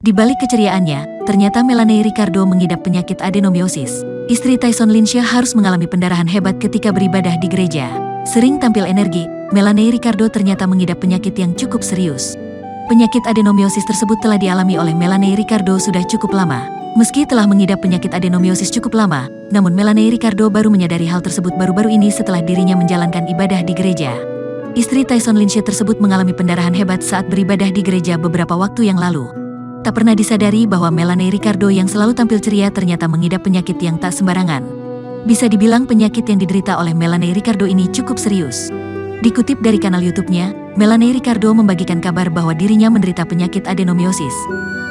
Di balik keceriaannya, ternyata Melanie Ricardo mengidap penyakit adenomiosis. Istri Tyson Linsha harus mengalami pendarahan hebat ketika beribadah di gereja. Sering tampil energi, Melanie Ricardo ternyata mengidap penyakit yang cukup serius. Penyakit adenomiosis tersebut telah dialami oleh Melanie Ricardo sudah cukup lama. Meski telah mengidap penyakit adenomiosis cukup lama, namun Melanie Ricardo baru menyadari hal tersebut baru-baru ini setelah dirinya menjalankan ibadah di gereja. Istri Tyson Linsha tersebut mengalami pendarahan hebat saat beribadah di gereja beberapa waktu yang lalu. Tak pernah disadari bahwa Melanie Ricardo yang selalu tampil ceria ternyata mengidap penyakit yang tak sembarangan. Bisa dibilang penyakit yang diderita oleh Melanie Ricardo ini cukup serius. Dikutip dari kanal YouTube-nya, Melanie Ricardo membagikan kabar bahwa dirinya menderita penyakit adenomiosis.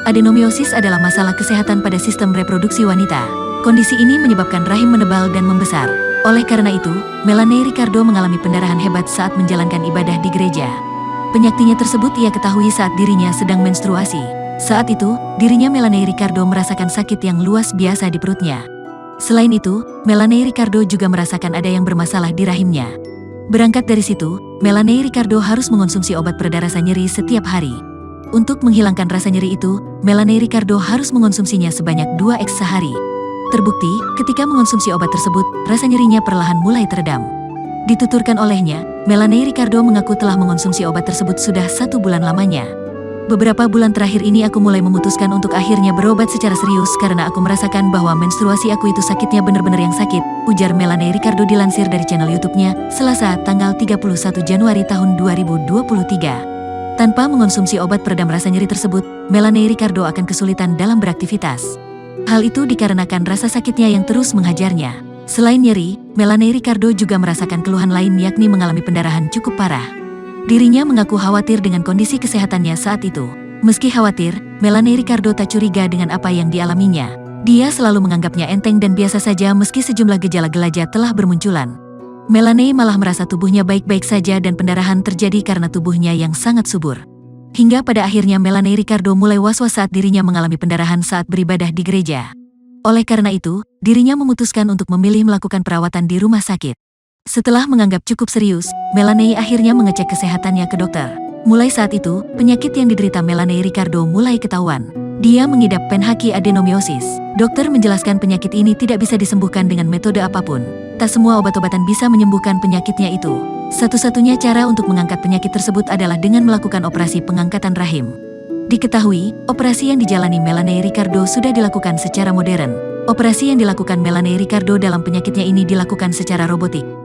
Adenomiosis adalah masalah kesehatan pada sistem reproduksi wanita. Kondisi ini menyebabkan rahim menebal dan membesar. Oleh karena itu, Melanie Ricardo mengalami pendarahan hebat saat menjalankan ibadah di gereja. Penyakitnya tersebut ia ketahui saat dirinya sedang menstruasi. Saat itu, dirinya Melanie Ricardo merasakan sakit yang luas biasa di perutnya. Selain itu, Melanie Ricardo juga merasakan ada yang bermasalah di rahimnya. Berangkat dari situ, Melanie Ricardo harus mengonsumsi obat pereda rasa nyeri setiap hari. Untuk menghilangkan rasa nyeri itu, Melanie Ricardo harus mengonsumsinya sebanyak 2x sehari. Terbukti, ketika mengonsumsi obat tersebut, rasa nyerinya perlahan mulai teredam. Dituturkan olehnya, Melanie Ricardo mengaku telah mengonsumsi obat tersebut sudah 1 bulan lamanya. Beberapa bulan terakhir ini aku mulai memutuskan untuk akhirnya berobat secara serius karena aku merasakan bahwa menstruasi aku itu sakitnya benar-benar yang sakit, ujar Melanie Ricardo dilansir dari channel YouTube-nya, Selasa, tanggal 31 Januari tahun 2023. Tanpa mengonsumsi obat peredam rasa nyeri tersebut, Melanie Ricardo akan kesulitan dalam beraktivitas. Hal itu dikarenakan rasa sakitnya yang terus menghajarnya. Selain nyeri, Melanie Ricardo juga merasakan keluhan lain yakni mengalami pendarahan cukup parah. Dirinya mengaku khawatir dengan kondisi kesehatannya saat itu. Meski khawatir, Melanie Ricardo tak curiga dengan apa yang dialaminya. Dia selalu menganggapnya enteng dan biasa saja meski sejumlah gejala gelagat telah bermunculan. Melanie malah merasa tubuhnya baik-baik saja dan pendarahan terjadi karena tubuhnya yang sangat subur. Hingga pada akhirnya Melanie Ricardo mulai was-was saat dirinya mengalami pendarahan saat beribadah di gereja. Oleh karena itu, dirinya memutuskan untuk memilih melakukan perawatan di rumah sakit. Setelah menganggap cukup serius, Melanie akhirnya mengecek kesehatannya ke dokter. Mulai saat itu, penyakit yang diderita Melanie Ricardo mulai ketahuan. Dia mengidap penhaki adenomiosis. Dokter menjelaskan penyakit ini tidak bisa disembuhkan dengan metode apapun. Tak semua obat-obatan bisa menyembuhkan penyakitnya itu. Satu-satunya cara untuk mengangkat penyakit tersebut adalah dengan melakukan operasi pengangkatan rahim. Diketahui, operasi yang dijalani Melanie Ricardo sudah dilakukan secara modern. Operasi yang dilakukan Melanie Ricardo dalam penyakitnya ini dilakukan secara robotik.